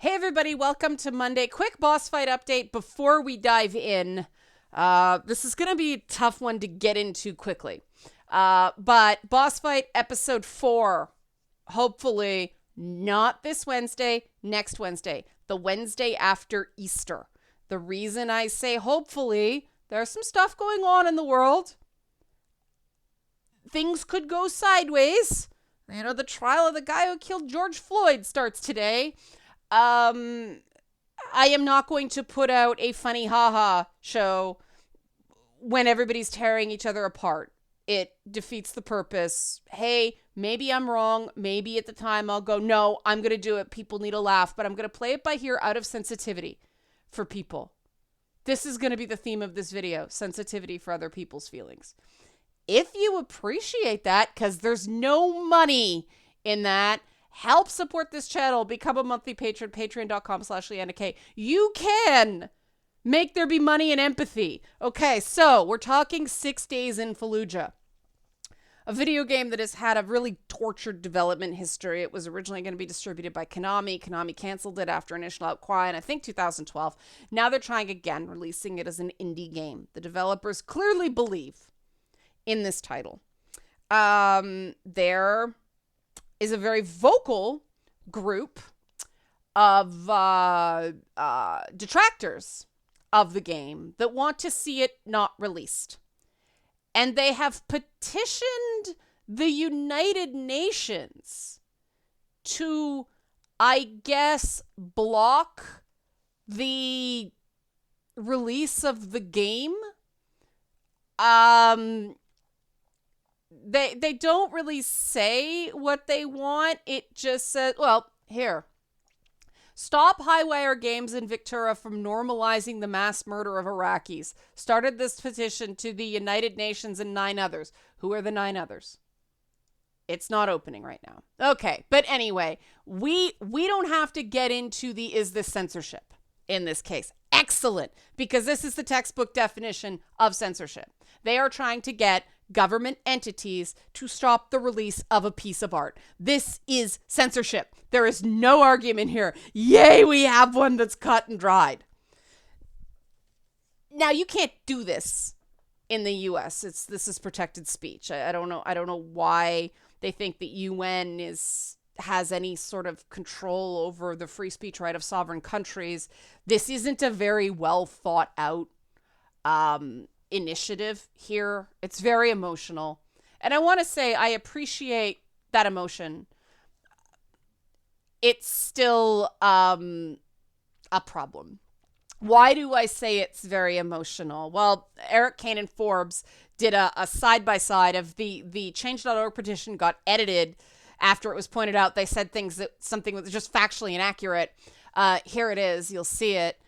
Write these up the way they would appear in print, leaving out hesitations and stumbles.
Hey everybody, welcome to Monday. Quick boss fight update before we dive in. This is going to be a tough one to get into quickly. But boss fight episode 4, hopefully not this Wednesday, next Wednesday, the Wednesday after Easter. The reason I say hopefully, there's some stuff going on in the world. Things could go sideways. You know, the trial of the guy who killed George Floyd starts today. I am not going to put out a funny haha show when everybody's tearing each other apart. It defeats the purpose. Hey, maybe I'm wrong. Maybe at the time I'll go, no, I'm going to do it. People need a laugh, but I'm going to play it by ear out of sensitivity for people. This is going to be the theme of this video, sensitivity for other people's feelings. If you appreciate that, because there's no money in that, help support this channel. Become a monthly patron, patreon.com/LeannaK. You can make there be money and empathy. Okay, so we're talking 6 Days in Fallujah. A video game that has had a really tortured development history. It was originally going to be distributed by Konami. Konami canceled it after initial outcry in, I think, 2012. Now they're trying again, releasing it as an indie game. The developers clearly believe in this title. There is a very vocal group of detractors of the game that want to see it not released. And they have petitioned the United Nations to, I guess, block the release of the game. They don't really say what they want. It just says, well, here. Stop Highwire Games in Victoria from normalizing the mass murder of Iraqis. Started this petition to the United Nations and 9 others. Who are the 9 others? It's not opening right now. Okay, but anyway, we don't have to get into the is this censorship in this case. Excellent, because this is the textbook definition of censorship. They are trying to get government entities to stop the release of a piece of art. This is censorship. There is no argument here. Yay, we have one that's cut and dried. Now, you can't do this in the US. This is protected speech. I don't know why they think the UN has any sort of control over the free speech right of sovereign countries. This isn't a very well thought out initiative here. It's very emotional. And I want to say I appreciate that emotion. It's still a problem. Why do I say it's very emotional? Well, Eric Kane and Forbes did a side-by-side of the Change.org petition got edited after it was pointed out. They said something was just factually inaccurate. Here it is. You'll see it.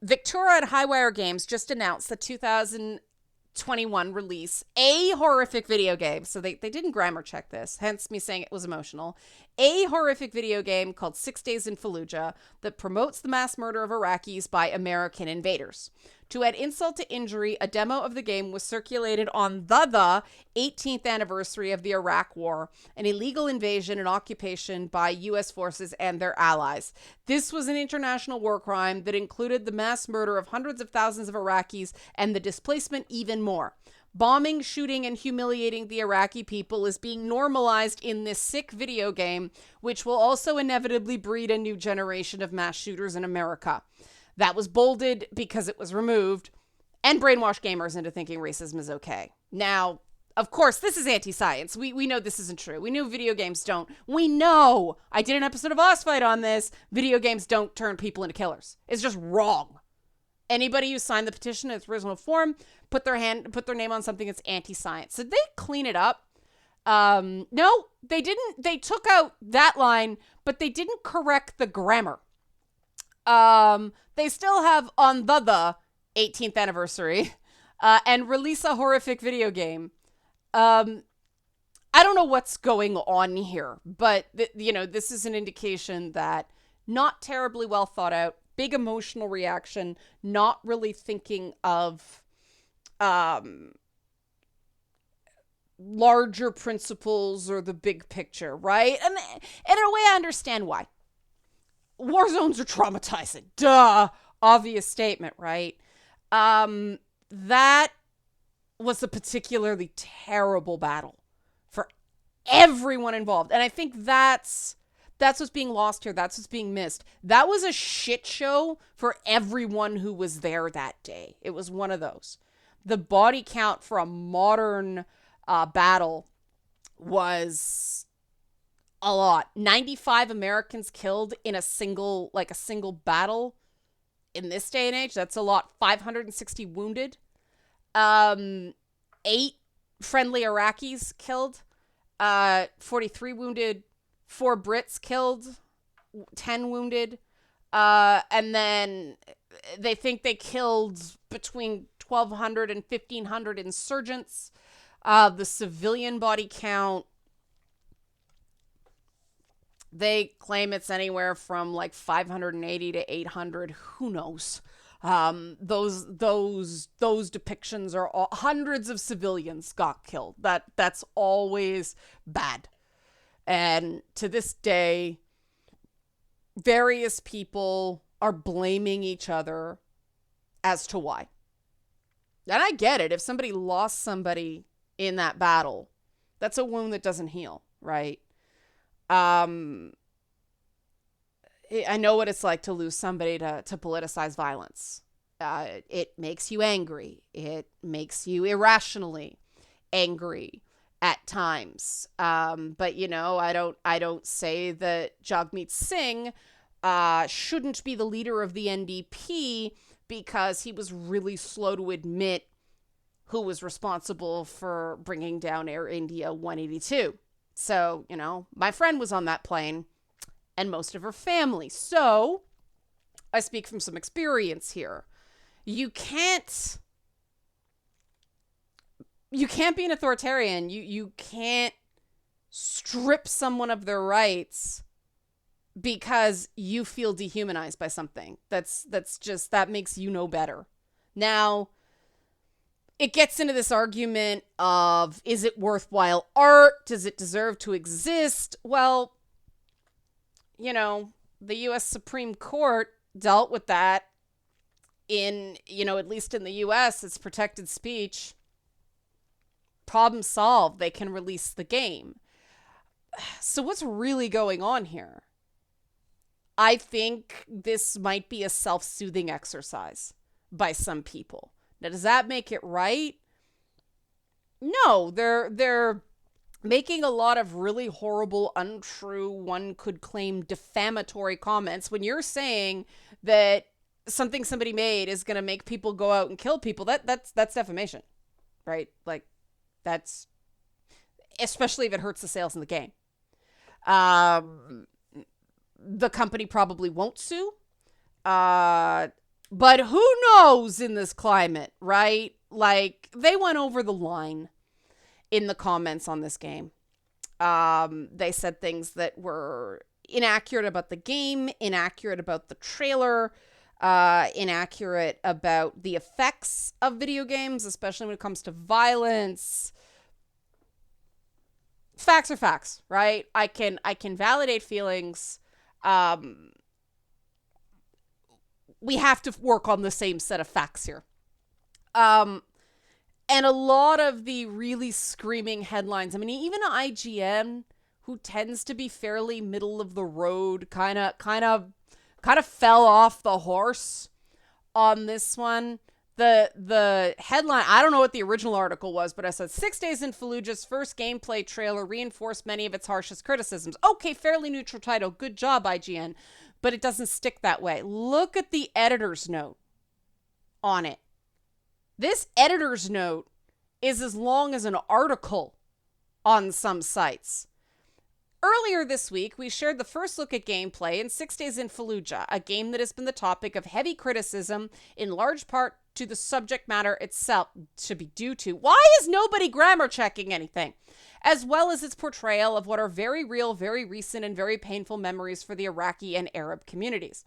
Victoria and Highwire Games just announced the 2021 release, a horrific video game. So they didn't grammar check this, hence me saying it was emotional. A horrific video game called 6 Days in Fallujah that promotes the mass murder of Iraqis by American invaders. To add insult to injury, a demo of the game was circulated on the 18th anniversary of the Iraq War, an illegal invasion and occupation by U.S. forces and their allies. This was an international war crime that included the mass murder of hundreds of thousands of Iraqis and the displacement even more. Bombing, shooting, and humiliating the Iraqi people is being normalized in this sick video game, which will also inevitably breed a new generation of mass shooters in America. That was bolded because it was removed and brainwashed gamers into thinking racism is okay. Now, of course, this is anti-science. We know this isn't true. We know video games don't. We know. I did an episode of Boss Fight on this. Video games don't turn people into killers. It's just wrong. Anybody who signed the petition in its original form put their name on something that's anti-science. So they clean it up. No, they didn't. They took out that line, but they didn't correct the grammar. They still have on the 18th anniversary, and release a horrific video game. I don't know what's going on here, but this is an indication that not terribly well thought out, big emotional reaction, not really thinking of, larger principles or the big picture, right? And in a way, I understand why. war zones are traumatizing. Duh. Obvious statement, right? That was a particularly terrible battle for everyone involved. And I think that's what's being lost here. That's what's being missed. That was a shit show for everyone who was there that day. It was one of those. The body count for a modern battle was a lot. 95 Americans killed in a single battle in this day and age. That's a lot. 560 wounded. 8 friendly Iraqis killed. 43 wounded. 4 Brits killed. 10 wounded. And then they think they killed between 1,200 and 1,500 insurgents. The civilian body count, they claim it's anywhere from like 580 to 800. Who knows? Those depictions are all, hundreds of civilians got killed. That's always bad. And to this day, various people are blaming each other as to why. And I get it. If somebody lost somebody in that battle, that's a wound that doesn't heal, right? I know what it's like to lose somebody to politicize violence. It makes you angry. It makes you irrationally angry at times. But you know, I don't say that Jagmeet Singh shouldn't be the leader of the NDP because he was really slow to admit who was responsible for bringing down Air India 182. So, you know, my friend was on that plane and most of her family. So, I speak from some experience here. You can't be an authoritarian. You can't strip someone of their rights because you feel dehumanized by something. That makes you no better. Now, it gets into this argument of, is it worthwhile art? Does it deserve to exist? Well, you know, the U.S. Supreme Court dealt with that in, you know, at least in the U.S., it's protected speech. Problem solved. They can release the game. So what's really going on here? I think this might be a self-soothing exercise by some people. Now, does that make it right? No, they're making a lot of really horrible, untrue, one could claim defamatory comments. When you're saying that something somebody made is going to make people go out and kill people, that's defamation, right? Like, that's, especially if it hurts the sales in the game. The company probably won't sue. But who knows in this climate, right? Like, they went over the line in the comments on this game. They said things that were inaccurate about the game, inaccurate about the trailer, inaccurate about the effects of video games, especially when it comes to violence. Facts are facts, right? I can validate feelings. We have to work on the same set of facts here. And a lot of the really screaming headlines, I mean, even IGN, who tends to be fairly middle of the road, kind of fell off the horse on this one. The headline, I don't know what the original article was, but I said 6 days in Fallujah's first gameplay trailer reinforced many of its harshest criticisms. Okay, fairly neutral title. Good job, IGN. But it doesn't stick that way. Look at the editor's note on it. This editor's note is as long as an article on some sites. Earlier this week, we shared the first look at gameplay in 6 Days in Fallujah, a game that has been the topic of heavy criticism, in large part to the subject matter itself, to be due to. Why is nobody grammar checking anything? As well as its portrayal of what are very real, very recent, and very painful memories for the Iraqi and Arab communities.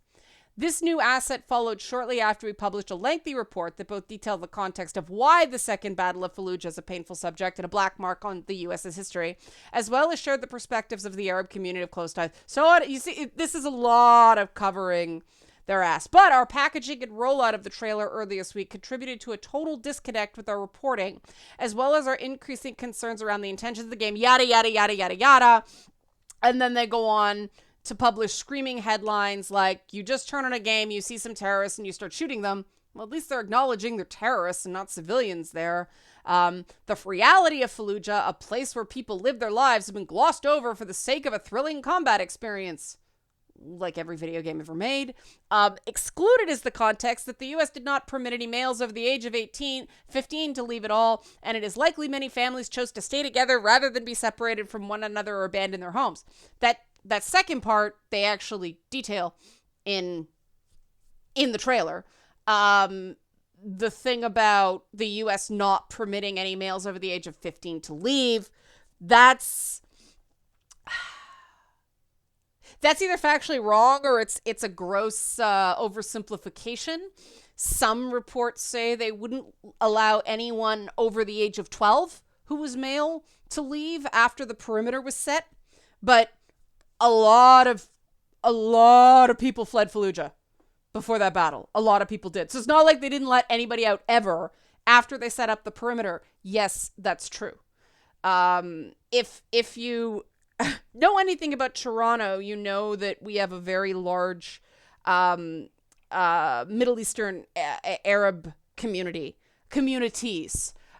This new asset followed shortly after we published a lengthy report that both detailed the context of why the Second Battle of Fallujah is a painful subject and a black mark on the U.S.'s history, as well as shared the perspectives of the Arab community of close ties. So you see, this is a lot of covering their ass. But our packaging and rollout of the trailer earlier this week contributed to a total disconnect with our reporting, as well as our increasing concerns around the intentions of the game, yada, yada, yada, yada, yada. And then they go on to publish screaming headlines like, you just turn on a game, you see some terrorists, and you start shooting them. Well, at least they're acknowledging they're terrorists and not civilians there. The reality of Fallujah, a place where people live their lives, has been glossed over for the sake of a thrilling combat experience. Like every video game ever made. Excluded is the context that the U.S. did not permit any males over the age of 15 to leave at all, and it is likely many families chose to stay together rather than be separated from one another or abandon their homes. That second part, they actually detail in the trailer. The thing about the U.S. not permitting any males over the age of 15 to leave, that's either factually wrong or it's a gross oversimplification. Some reports say they wouldn't allow anyone over the age of 12 who was male to leave after the perimeter was set, but a lot of people fled Fallujah before that battle. A lot of people did. So it's not like they didn't let anybody out ever after they set up the perimeter. Yes, that's true. If you know anything about Toronto, you know that we have a very large Middle Eastern Arab communities.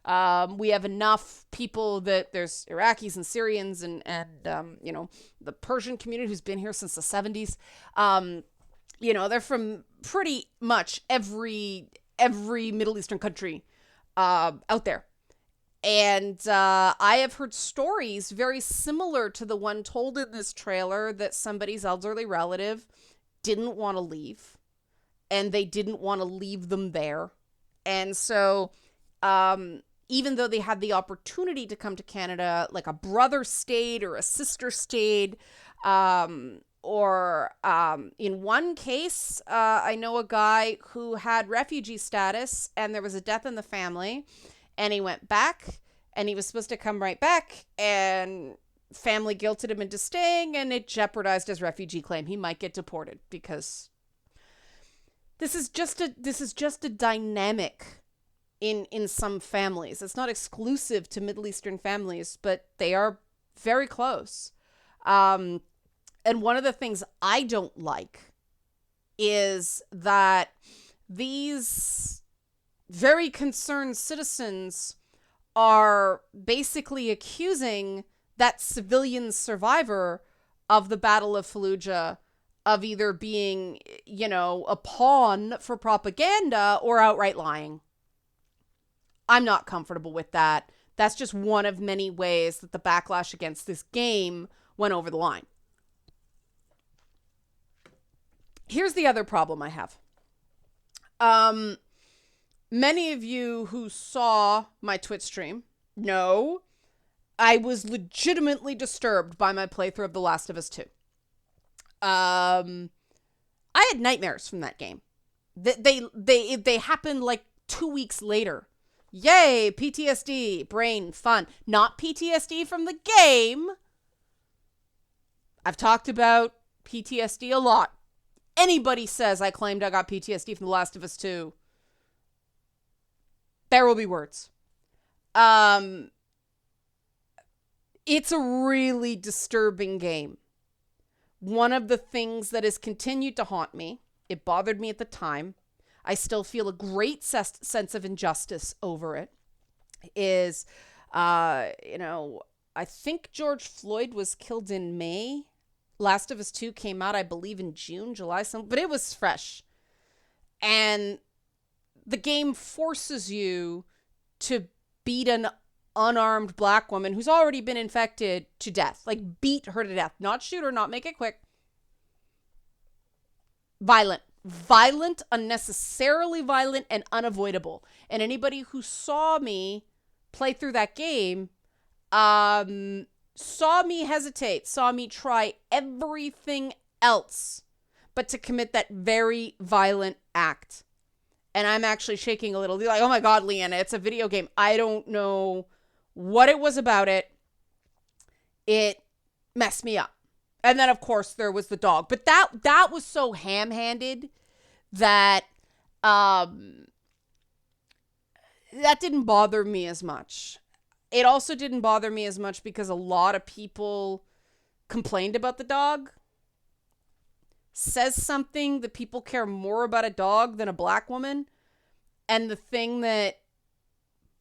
We have enough people that there's Iraqis and Syrians and the Persian community who's been here since the 70s. They're from pretty much every Middle Eastern country out there. And I have heard stories very similar to the one told in this trailer that somebody's elderly relative didn't want to leave, and they didn't want to leave them there. And so even though they had the opportunity to come to Canada, like a brother stayed or a sister stayed, or in one case, I know a guy who had refugee status and there was a death in the family. And he went back, and he was supposed to come right back, and family guilted him into staying, and it jeopardized his refugee claim. He might get deported because this is just a dynamic in some families. It's not exclusive to Middle Eastern families, but they are very close. And one of the things I don't like is that these very concerned citizens are basically accusing that civilian survivor of the Battle of Fallujah of either being, a pawn for propaganda or outright lying. I'm not comfortable with that. That's just one of many ways that the backlash against this game went over the line. Here's the other problem I have. Many of you who saw my Twitch stream know I was legitimately disturbed by my playthrough of The Last of Us 2. I had nightmares from that game. They happened like 2 weeks later. Yay, PTSD, brain, fun. Not PTSD from the game. I've talked about PTSD a lot. Anybody says I claimed I got PTSD from The Last of Us 2, there will be words. It's a really disturbing game. One of the things that has continued to haunt me, it bothered me at the time, I still feel a great sense of injustice over it, is, I think George Floyd was killed in May. Last of Us 2 came out, I believe, in June, July, but it was fresh. And the game forces you to beat an unarmed black woman who's already been infected to death. Like, beat her to death. Not shoot her, not make it quick. Violent, unnecessarily violent, and unavoidable. And anybody who saw me play through that game saw me hesitate, saw me try everything else but to commit that very violent act. And I'm actually shaking a little, like, oh my God, Leanna, it's a video game. I don't know what it was about it. It messed me up. And then, of course, there was the dog. But that was so ham-handed that that didn't bother me as much. It also didn't bother me as much because a lot of people complained about the dog. Says something that people care more about a dog than a black woman. And the thing that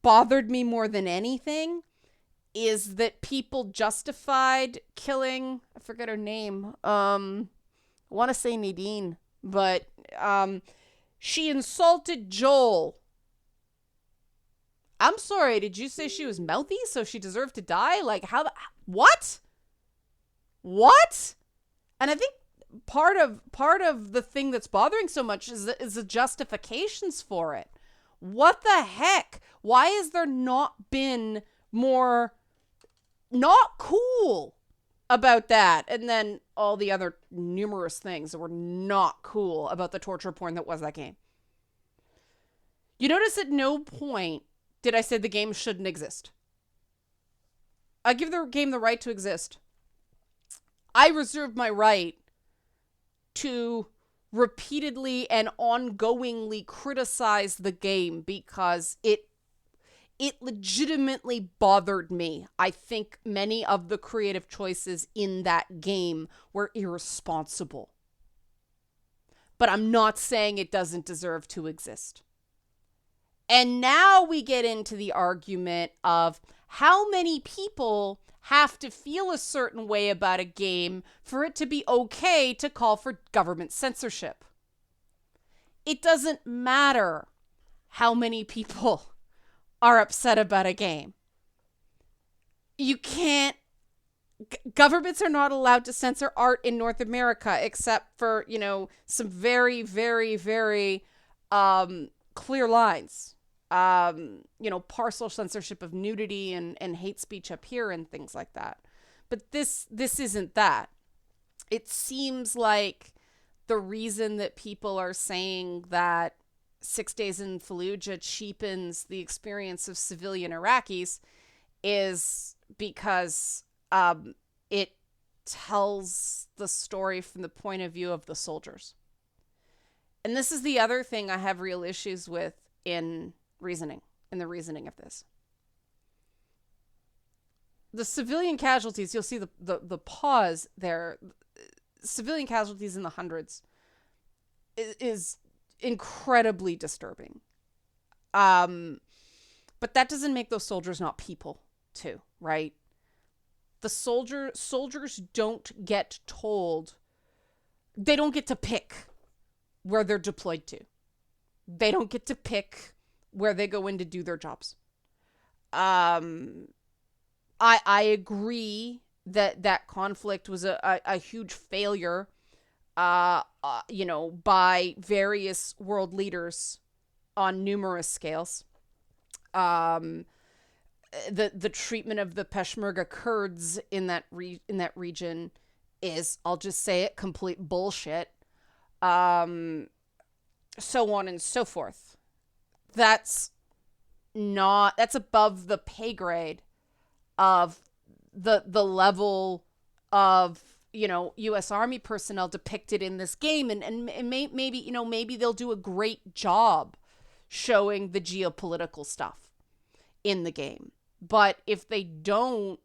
bothered me more than anything is that people justified killing, I forget her name. I want to say Nadine, but she insulted Joel. I'm sorry, did you say she was mouthy so she deserved to die? Like, what? What? And I think part of the thing that's bothering so much is the justifications for it. What the heck? Why has there not been more not cool about that? And then all the other numerous things that were not cool about the torture porn that was that game. You notice at no point did I say the game shouldn't exist. I give the game the right to exist. I reserve my right to repeatedly and ongoingly criticize the game because it legitimately bothered me. I think many of the creative choices in that game were irresponsible. But I'm not saying it doesn't deserve to exist. And now we get into the argument of how many people have to feel a certain way about a game for it to be okay to call for government censorship. It doesn't matter how many people are upset about a game. You can't, governments are not allowed to censor art in North America except for, some very, very, very clear lines. Partial censorship of nudity and hate speech up here and things like that. But this isn't that. It seems like the reason that people are saying that 6 Days in Fallujah cheapens the experience of civilian Iraqis is because it tells the story from the point of view of the soldiers. And this is the other thing I have real issues with in the reasoning of this. The civilian casualties, you'll see the pause there, civilian casualties in the hundreds is incredibly disturbing. But that doesn't make those soldiers not people too, right? The soldiers don't get told, they don't get to pick where they're deployed to. They don't get to pick where they go in to do their jobs. I agree that conflict was a huge failure, by various world leaders on numerous scales. The treatment of the Peshmerga Kurds in that region is, I'll just say it, complete bullshit. So on and so forth. That's above the pay grade of the level of, U.S. Army personnel depicted in this game. And maybe they'll do a great job showing the geopolitical stuff in the game. But if they don't,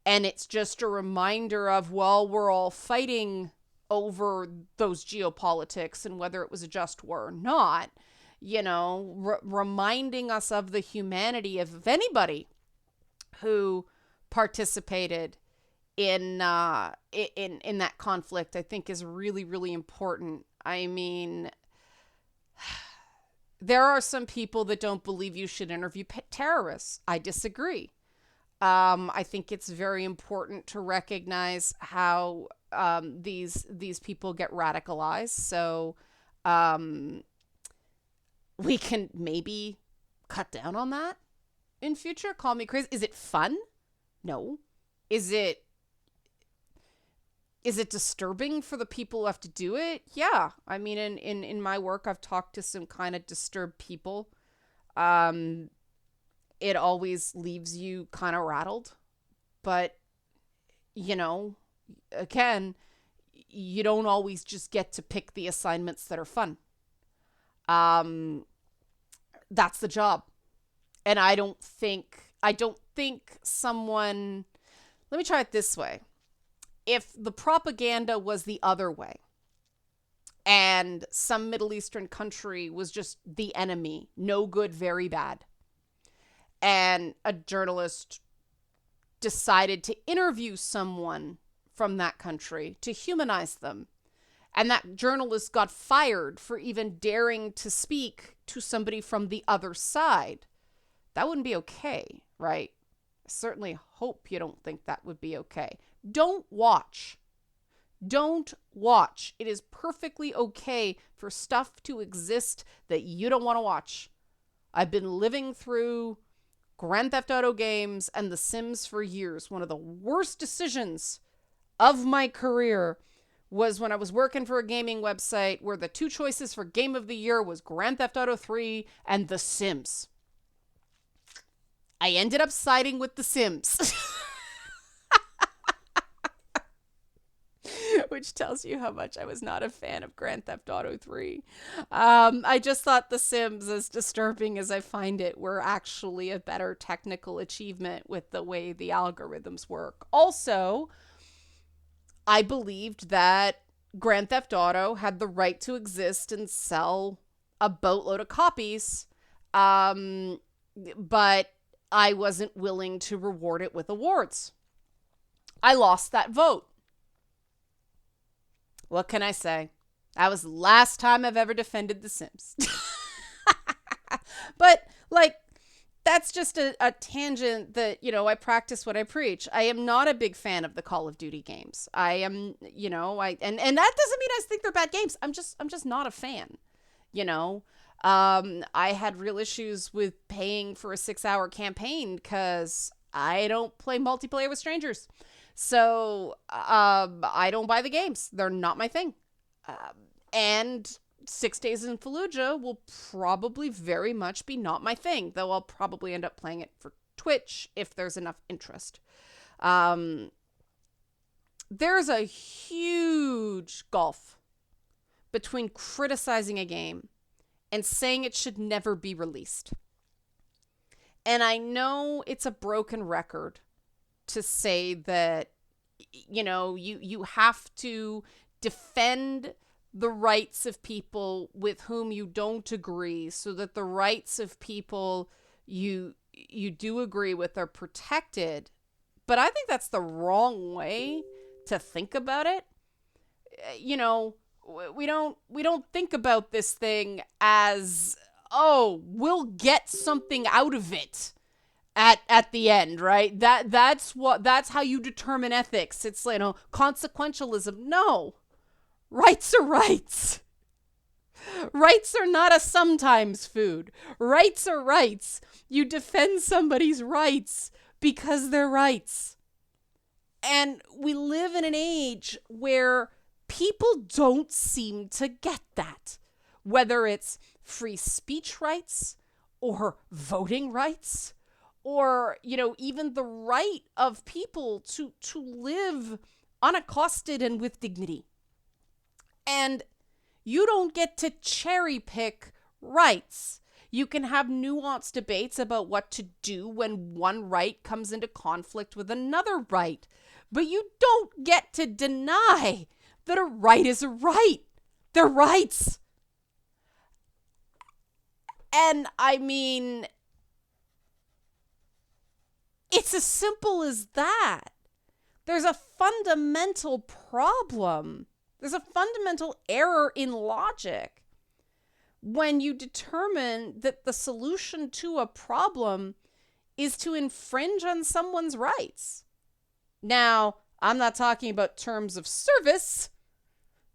and it's just a reminder of, well, we're all fighting over those geopolitics and whether it was a just war or not, reminding us of the humanity of anybody who participated in that conflict, I think is really, really important. I mean, there are some people that don't believe you should interview terrorists. I disagree. I think it's very important to recognize how these people get radicalized. So we can maybe cut down on that in future. Call me crazy. Is it fun? No. Is it Is it disturbing for the people who have to do it? Yeah. I mean, in my work, I've talked to some kind of disturbed people. Um, it always leaves you kind of rattled. But, you know, again, you don't always just get to pick the assignments that are fun. Um, that's the job. And I don't think someone, let me try it this way. If the propaganda was the other way and some Middle Eastern country was just the enemy, no good, very bad, and a journalist decided to interview someone from that country to humanize them, and that journalist got fired for even daring to speak to somebody from the other side, that wouldn't be okay, right? I certainly hope you don't think that would be okay. Don't watch. Don't watch. It is perfectly okay for stuff to exist that you don't want to watch. I've been living through Grand Theft Auto games and The Sims for years. One of the worst decisions of my career was when I was working for a gaming website where the two choices for Game of the Year was Grand Theft Auto 3 and The Sims. I ended up siding with The Sims. Which tells you how much I was not a fan of Grand Theft Auto 3. I just thought The Sims, as disturbing as I find it, were actually a better technical achievement with the way the algorithms work. Also, I believed that Grand Theft Auto had the right to exist and sell a boatload of copies, but I wasn't willing to reward it with awards. I lost that vote. What can I say? That was the last time I've ever defended The Sims. But, like, that's just a tangent that, I practice what I preach. I am not a big fan of the Call of Duty games. I am, and that doesn't mean I think they're bad games. I'm just not a fan, I had real issues with paying for a 6-hour campaign because I don't play multiplayer with strangers. So I don't buy the games. They're not my thing. And 6 Days in Fallujah will probably very much be not my thing, though I'll probably end up playing it for Twitch if there's enough interest. There's a huge gulf between criticizing a game and saying it should never be released. And I know it's a broken record to say that, you have to defend the rights of people with whom you don't agree so that the rights of people you do agree with are protected. But I think that's the wrong way to think about it. We don't think about this thing as, oh, we'll get something out of it at the end, right? That's how you determine ethics. It's consequentialism. No. Rights are rights. Rights are not a sometimes food. Rights are rights. You defend somebody's rights because they're rights. And we live in an age where people don't seem to get that. Whether it's free speech rights or voting rights, or, even the right of people to live unaccosted and with dignity. And you don't get to cherry pick rights. You can have nuanced debates about what to do when one right comes into conflict with another right. But you don't get to deny that a right is a right. They're rights. And I mean, it's as simple as that. There's a fundamental problem. There's a fundamental error in logic when you determine that the solution to a problem is to infringe on someone's rights. Now, I'm not talking about terms of service.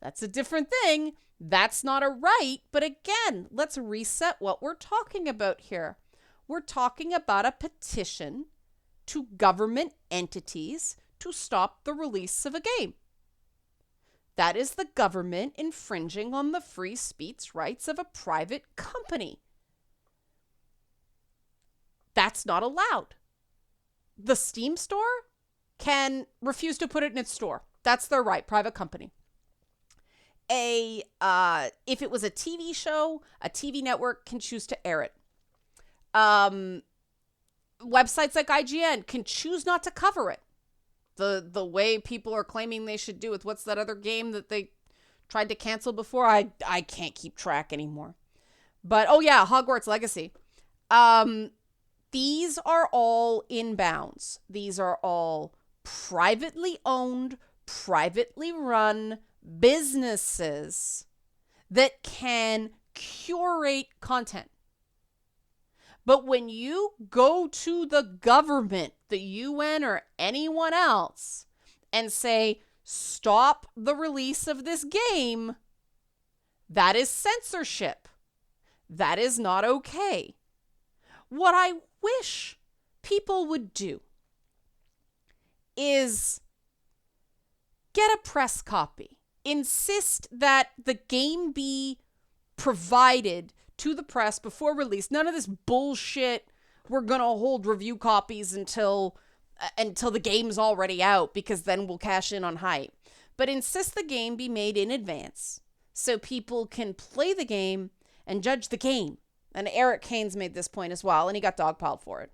That's a different thing. That's not a right. But again, let's reset what we're talking about here. We're talking about a petition to government entities to stop the release of a game. That is the government infringing on the free speech rights of a private company. That's not allowed. The Steam store can refuse to put it in its store. That's their right, private company. If it was a TV show, a TV network can choose to air it. Websites like IGN can choose not to cover it. The way people are claiming they should do with what's that other game that they tried to cancel before? I can't keep track anymore. But oh yeah, Hogwarts Legacy. These are all inbounds. These are all privately owned, privately run businesses that can curate content. But when you go to the government, the UN, or anyone else and say, stop the release of this game, that is censorship. That is not okay. What I wish people would do is get a press copy. Insist that the game be provided to the press before release. None of this bullshit, we're going to hold review copies until the game's already out because then we'll cash in on hype. But insist the game be made in advance so people can play the game and judge the game. And Eric Kane's made this point as well, and he got dogpiled for it.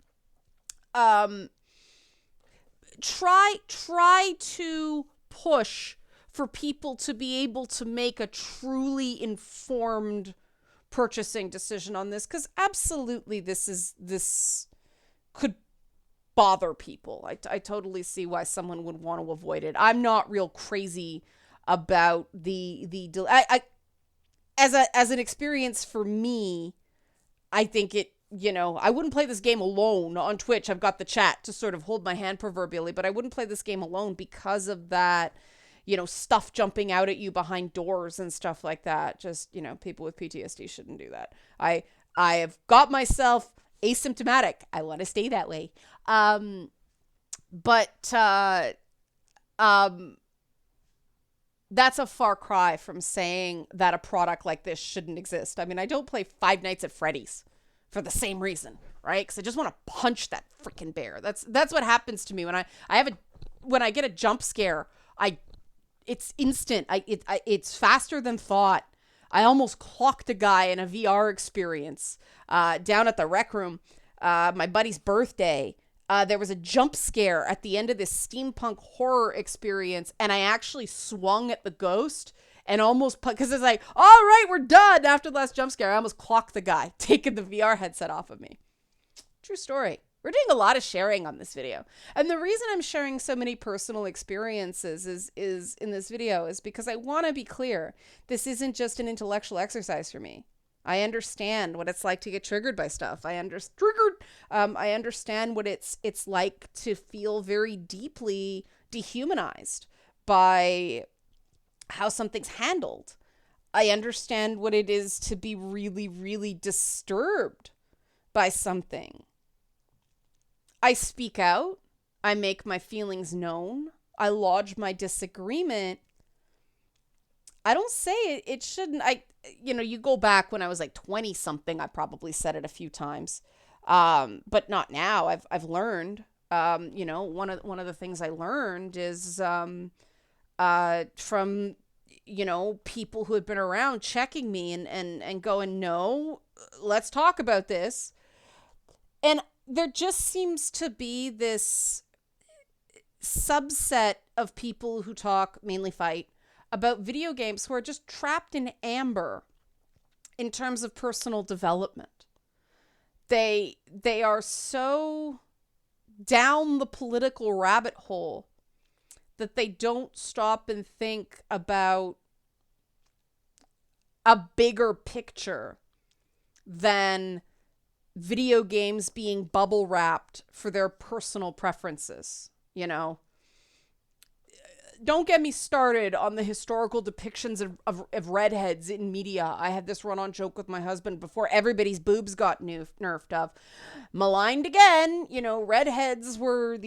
Try to push for people to be able to make a truly informed purchasing decision on this, because absolutely this could bother people. I totally see why someone would want to avoid it. I'm not real crazy about the as an experience for me. I think it, I wouldn't play this game alone on Twitch. I've got the chat to sort of hold my hand proverbially, but I wouldn't play this game alone because of that, stuff jumping out at you behind doors and stuff like that. Just, people with PTSD shouldn't do that. I have got myself asymptomatic. I want to stay that way. But that's a far cry from saying that a product like this shouldn't exist. I mean, I don't play Five Nights at Freddy's for the same reason, right? Because I just want to punch that freaking bear. That's what happens to me when when I get a jump scare. It's instant. It's faster than thought. I almost clocked a guy in a VR experience down at the rec room. My buddy's birthday. There was a jump scare at the end of this steampunk horror experience, and I actually swung at the ghost and almost, because it's like, all right, we're done after the last jump scare. I almost clocked the guy, taking the VR headset off of me. True story. We're doing a lot of sharing on this video. And the reason I'm sharing so many personal experiences is in this video is because I want to be clear. This isn't just an intellectual exercise for me. I understand what it's like to get triggered by stuff. I understand what it's like to feel very deeply dehumanized by how something's handled. I understand what it is to be really, really disturbed by something. I speak out. I make my feelings known. I lodge my disagreement. I don't say it shouldn't. You go back when I was like 20 something, I probably said it a few times. But not now. I've learned, one of the things I learned is, from, people who have been around checking me and going, no, let's talk about this. And there just seems to be this subset of people who talk, mainly fight, about video games who are just trapped in amber in terms of personal development. They are so down the political rabbit hole that they don't stop and think about a bigger picture than video games being bubble wrapped for their personal preferences, Don't get me started on the historical depictions of redheads in media. I had this run-on joke with my husband before everybody's boobs got nerfed of. Maligned again, redheads were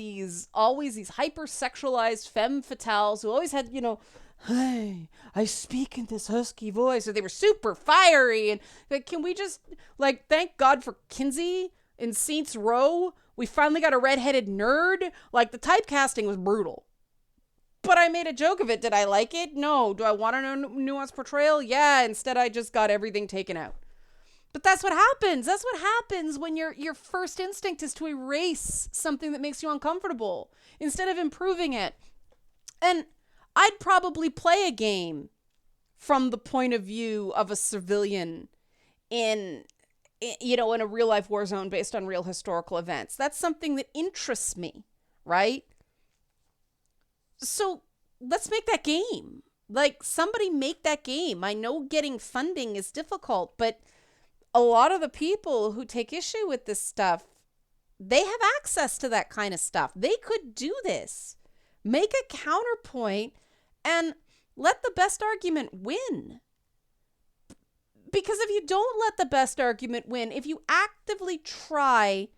always these hyper-sexualized femme fatales who always had, hey, I speak in this husky voice, or they were super fiery. And like, can we just, like, thank God for Kinsey in Saints Row? We finally got a redheaded nerd. Like, the typecasting was brutal. But I made a joke of it. Did I like it? No. Do I want a nuanced portrayal? Yeah. Instead, I just got everything taken out. But that's what happens. That's what happens when your first instinct is to erase something that makes you uncomfortable instead of improving it. And I'd probably play a game from the point of view of a civilian in a real life war zone based on real historical events. That's something that interests me, right? So let's make that game. Like, somebody make that game. I know getting funding is difficult, but a lot of the people who take issue with this stuff, they have access to that kind of stuff. They could do this. Make a counterpoint and let the best argument win. Because if you don't let the best argument win, if you actively try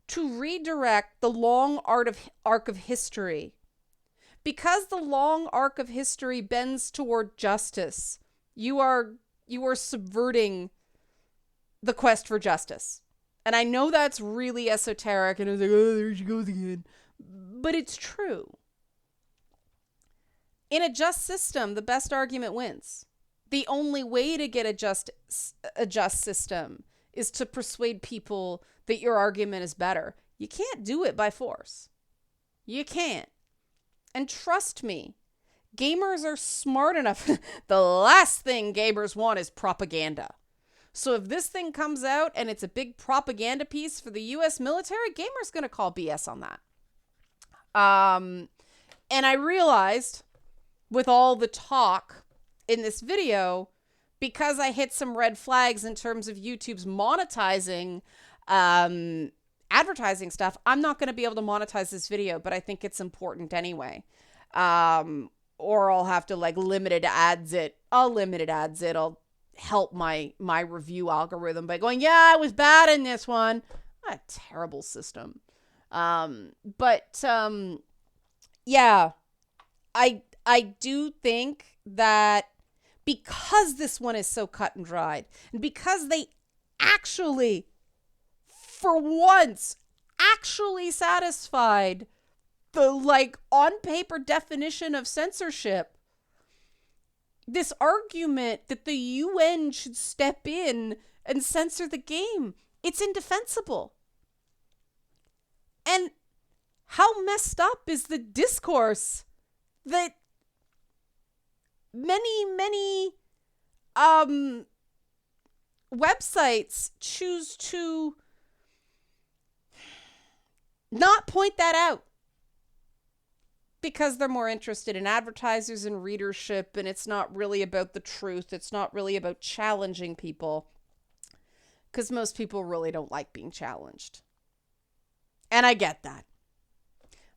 to redirect the long arc of history, because the long arc of history bends toward justice, you are subverting the quest for justice. And I know that's really esoteric, and it's like, oh, there she goes again. But it's true. In a just system, the best argument wins. The only way to get a just system is to persuade people that your argument is better. You can't do it by force. You can't. And trust me, gamers are smart enough. The last thing gamers want is propaganda. So if this thing comes out and it's a big propaganda piece for the U.S. military, gamers going to call BS on that. And I realized with all the talk in this video, because I hit some red flags in terms of YouTube's monetizing advertising stuff, I'm not going to be able to monetize this video, but I think it's important anyway. Or I'll have to limited ads it. I'll help my review algorithm by going, yeah, I was bad in this one. What a terrible system. Yeah, I do think that because this one is so cut and dried, and because they actually, for once, actually satisfied the on paper definition of censorship, this argument that the UN should step in and censor the game, it's indefensible. And how messed up is the discourse that many websites choose to not point that out because they're more interested in advertisers and readership, and it's not really about the truth. It's not really about challenging people, because most people really don't like being challenged. And I get that.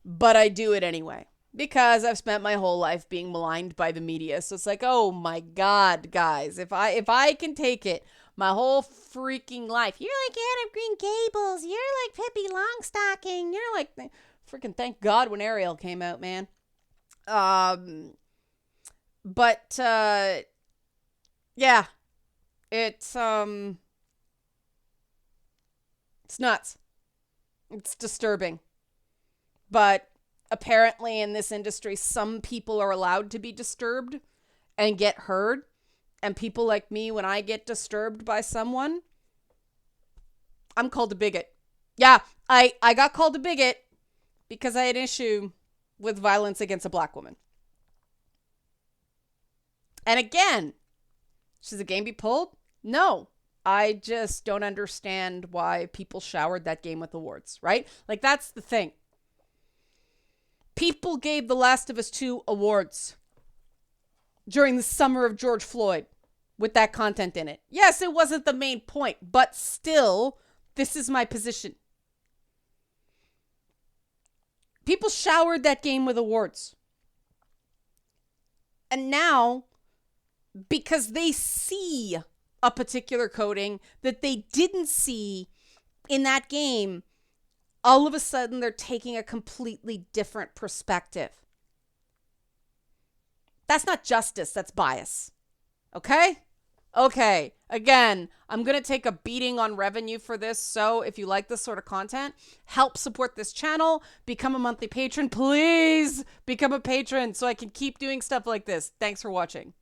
But I do it anyway, because I've spent my whole life being maligned by the media. So it's like, oh my God, guys, if I can take it my whole freaking life, you're like Anna Green Gables, you're like Pippi Longstocking, you're like freaking thank God when Ariel came out, man. Yeah, it's nuts. It's disturbing. But apparently in this industry, some people are allowed to be disturbed and get heard. And people like me, when I get disturbed by someone, I'm called a bigot. Yeah, I got called a bigot because I had an issue with violence against a black woman. And again, should the game be pulled? No. I just don't understand why people showered that game with awards, right? That's the thing. People gave The Last of Us 2 awards during the summer of George Floyd with that content in it. Yes, it wasn't the main point, but still, this is my position. People showered that game with awards. And now, because they see a particular coding that they didn't see in that game, all of a sudden they're taking a completely different perspective. That's not justice. That's bias. Okay? Okay. Again, I'm going to take a beating on revenue for this. So if you like this sort of content, help support this channel. Become a monthly patron. Please become a patron so I can keep doing stuff like this. Thanks for watching.